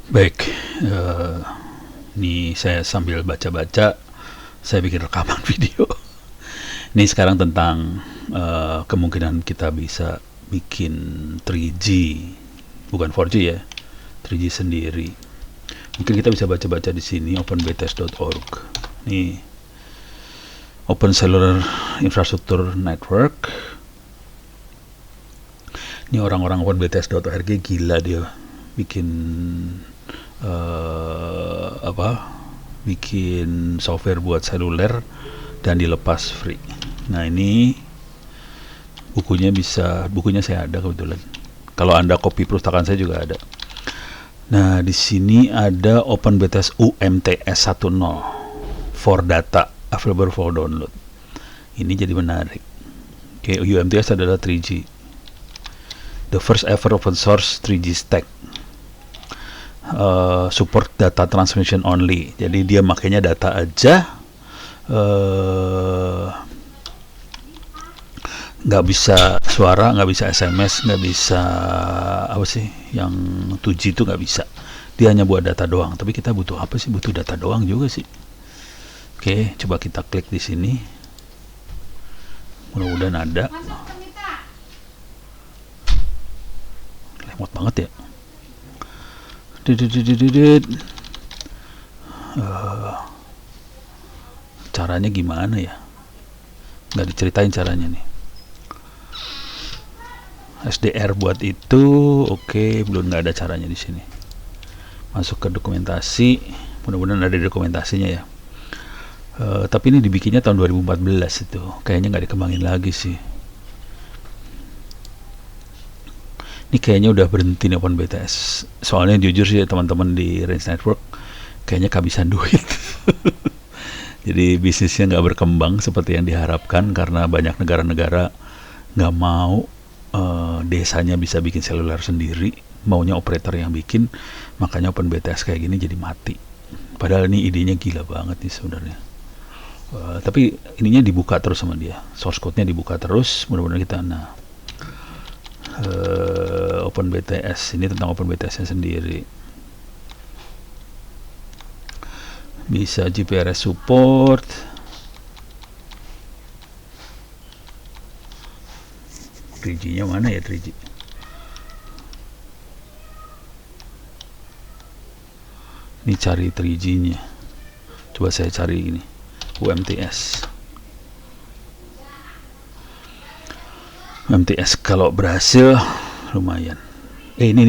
Baik, ini saya sambil baca-baca, saya bikin rekaman video. Ini sekarang tentang kemungkinan kita bisa bikin 3G, bukan 4G ya, 3G sendiri. Mungkin kita bisa baca-baca di sini openbts.org. Ini Open Cellular Infrastructure Network. Ini orang-orang openbts.org gila, dia bikin bikin software buat seluler dan dilepas free. Nah, ini bukunya saya ada kebetulan. Kalau Anda copy perpustakaan saya juga ada. Nah, di sini ada OpenBTS UMTS 10 for data available for download. Ini jadi menarik. Oke, UMTS adalah 3G. The first ever open source 3G stack. Support data transmission only. Jadi dia makanya data aja, nggak bisa suara, nggak bisa SMS, nggak bisa apa sih yang 2G itu nggak bisa. Dia hanya buat data doang. Tapi kita butuh apa sih? Butuh data doang juga sih. Oke, coba kita klik di sini. Mudah-mudahan ada. Lemot banget ya. Caranya gimana ya? Nggak diceritain caranya nih. SDR buat itu, oke, belum, nggak ada caranya di sini. Masuk ke dokumentasi, mudah-mudahan ada dokumentasinya ya. Tapi ini dibikinnya tahun 2014 itu, kayaknya nggak dikembangin lagi sih. Ini kayaknya udah berhenti nih OpenBTS. Soalnya jujur sih teman-teman di Range Network kayaknya kehabisan duit. Jadi bisnisnya nggak berkembang seperti yang diharapkan karena banyak negara-negara nggak mau desanya bisa bikin seluler sendiri, maunya operator yang bikin. Makanya OpenBTS kayak gini jadi mati. Padahal ini idenya gila banget nih sebenarnya. Tapi ininya dibuka terus sama dia, source code-nya dibuka terus. Mudah-mudahan kita OpenBTS ini tentang OpenBTS-nya sendiri. Bisa GPRS support. Ini 3G-nya mana ya 3G? Ini cari 3G-nya. Coba saya cari ini UMTS. MTS kalau berhasil lumayan. Ini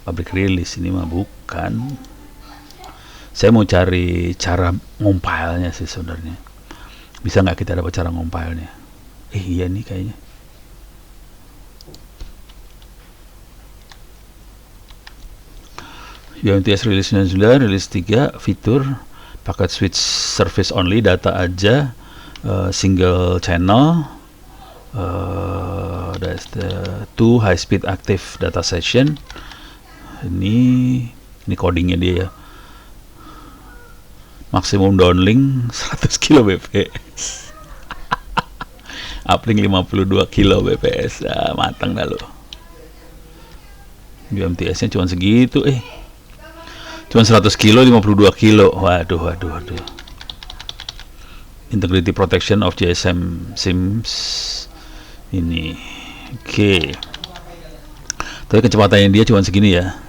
public release, ini mah bukan. Saya mau cari cara ngompilnya sih sebenarnya. Bisa nggak kita dapat cara ngompilnya? Iya nih kayaknya. UMTS rilis 99, rilis 3, fitur paket switch service only, data aja. Single channel, that's the 2 high speed active data session. Ini codingnya dia ya. Maksimum downlink 100 kbps. Uplink 52 kbps. Matang dah lo. UMTS nya cuma segitu cuma 100 kilo 52 kilo. Waduh. Integrity protection of GSM SIMs ini. Oke. Tapi kecepatannya dia cuma segini ya,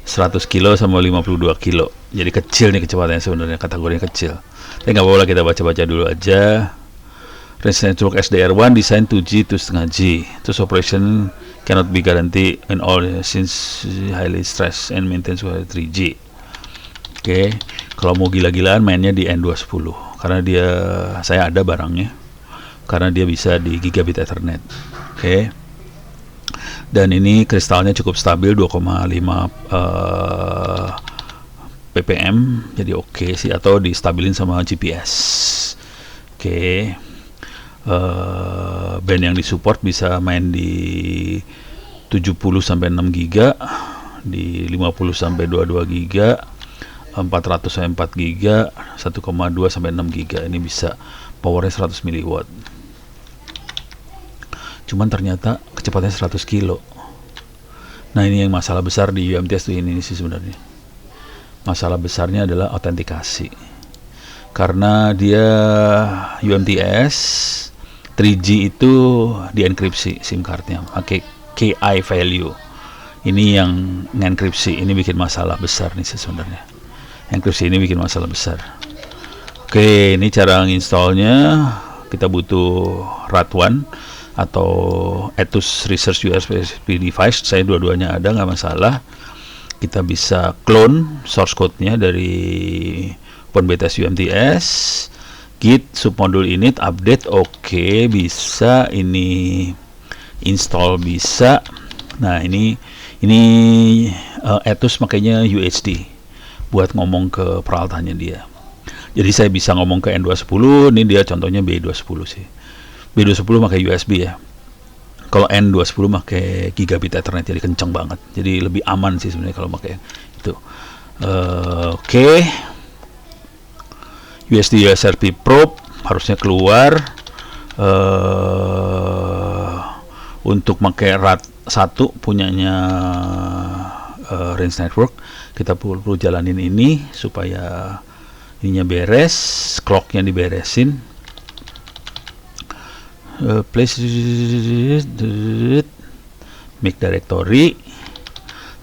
100 kilo sama 52 kilo. Jadi kecil nih kecepatannya sebenarnya, kategorinya kecil. Tapi nggak apa-apa, kita baca-baca dulu aja. Range Network SDR1 design 2G to 2.5G. Terus operation cannot be guaranteed in all since highly stressed and maintains 3G. Oke. Kalau mau gila-gilaan mainnya di N210 karena saya ada barangnya, karena dia bisa di gigabit Ethernet. Oke. Dan ini kristalnya cukup stabil 2,5 ppm, jadi oke sih, atau distabilin sama GPS. Oke. Band yang disupport bisa main di 70 sampai 6 giga, di 50 sampai 22 giga, 400 sampai 4 giga, 1,2 sampai 6 giga. Ini bisa powernya 100 mW. Cuman ternyata kecepatannya 100 kilo. Nah, ini yang masalah besar di UMTS tuh ini sih sebenarnya. Masalah besarnya adalah autentikasi. Karena dia UMTS 3G itu dienkripsi SIM cardnya pakai KI value. Ini yang mengenkripsi, ini bikin masalah besar nih sebenarnya. Enkripsi ini bikin masalah besar. Oke, ini cara installnya. Kita butuh RAT1 atau Atus Research USB device. Saya dua-duanya ada, nggak masalah. Kita bisa clone source code-nya dari OpenBTS UMTS, git submodul init update, oke, bisa. Ini install bisa. Nah, ini Atus makanya UHD buat ngomong ke peralatannya dia. Jadi saya bisa ngomong ke N210, ini dia contohnya B210 sih. B210 pakai USB ya. Kalau N210 pakai gigabit Ethernet, jadi kenceng banget. Jadi lebih aman sih sebenarnya kalau pakai itu. Oke. USD USRP probe harusnya keluar. Untuk pakai RAT1 punyanya Range Network, kita perlu jalanin ini supaya ininya beres, clocknya diberesin. Place make directory,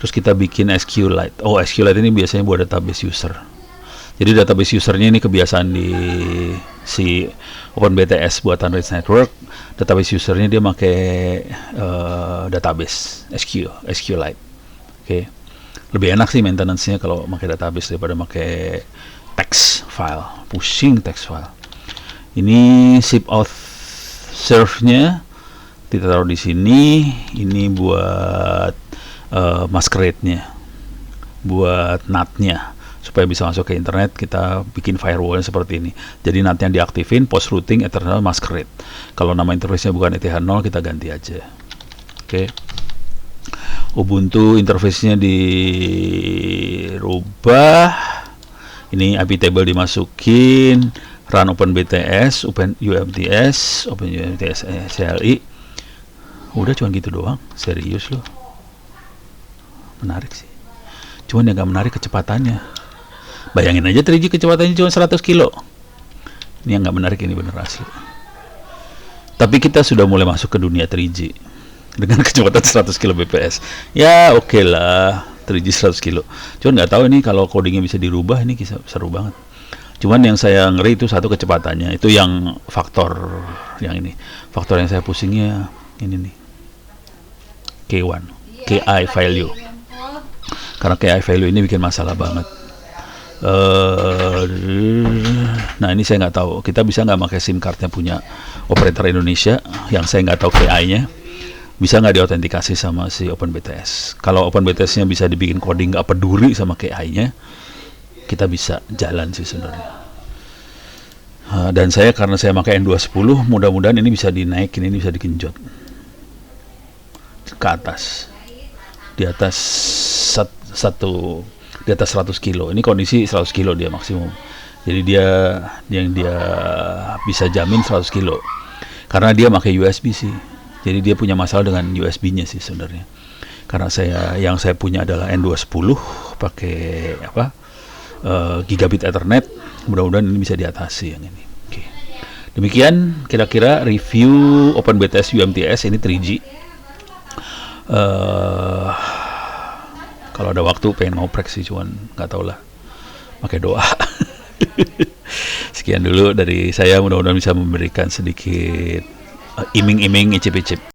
terus kita bikin SQLite. Oh, SQLite ini biasanya buat database user. Jadi database usernya ini kebiasaan di si OpenBTS buatan Range Network. Database usernya dia pakai database SQLite. Oke. Lebih enak sih maintenance-nya kalau pakai database daripada pakai text file, pushing text file. Ini zip auth serve-nya kita taruh di sini. Ini buat masquerade-nya, buat NAT-nya supaya bisa masuk ke internet. Kita bikin firewall-nya seperti ini. Jadi NAT-nya diaktifin, post routing eternal masquerade. Kalau nama interface-nya bukan ETH0, kita ganti aja. Oke. Ubuntu interface-nya dirubah. Ini IP table dimasukin, run OpenBTS, OpenUMTS, OpenUMTS CLI. Udah cuman gitu doang, serius loh. Menarik sih. Cuman yang gak menarik kecepatannya. Bayangin aja 3G kecepatannya cuma 100 kilo. Ini yang gak menarik, ini bener asli. Tapi kita sudah mulai masuk ke dunia 3G dengan kecepatan 100 kbps. Ya oke lah, 3G 100 kilo. Cuman nggak tahu ini kalau codingnya bisa dirubah, ini seru banget. Cuman yang saya ngeri itu satu kecepatannya. Itu yang faktor yang ini. Faktor yang saya pusingnya ini nih. K1, KI value. Karena KI value ini bikin masalah banget. Nah ini saya nggak tahu. Kita bisa nggak pakai SIM cardnya punya operator Indonesia yang saya nggak tahu KI-nya. Bisa nggak diautentikasi sama si OpenBTS? Kalau OpenBTS-nya bisa dibikin coding nggak peduli sama KI-nya, kita bisa jalan sih sebenarnya. Dan saya karena saya pakai N210, mudah-mudahan ini bisa dinaikin, ini bisa digenjot ke atas, di atas 100 kilo. Ini kondisi 100 kilo dia maksimum. Jadi dia bisa jamin 100 kilo. Karena dia pakai USB sih. Jadi dia punya masalah dengan USB-nya sih sebenarnya. Karena yang saya punya adalah N210 pakai gigabit Ethernet. Mudah-mudahan ini bisa diatasi yang ini. Oke. Demikian kira-kira review OpenBTS UMTS ini 3G. Kalau ada waktu pengen ngoprek sih, cuman nggak tahu lah. Pakai doa. Sekian dulu dari saya, mudah-mudahan bisa memberikan sedikit iming-iming icip-icip.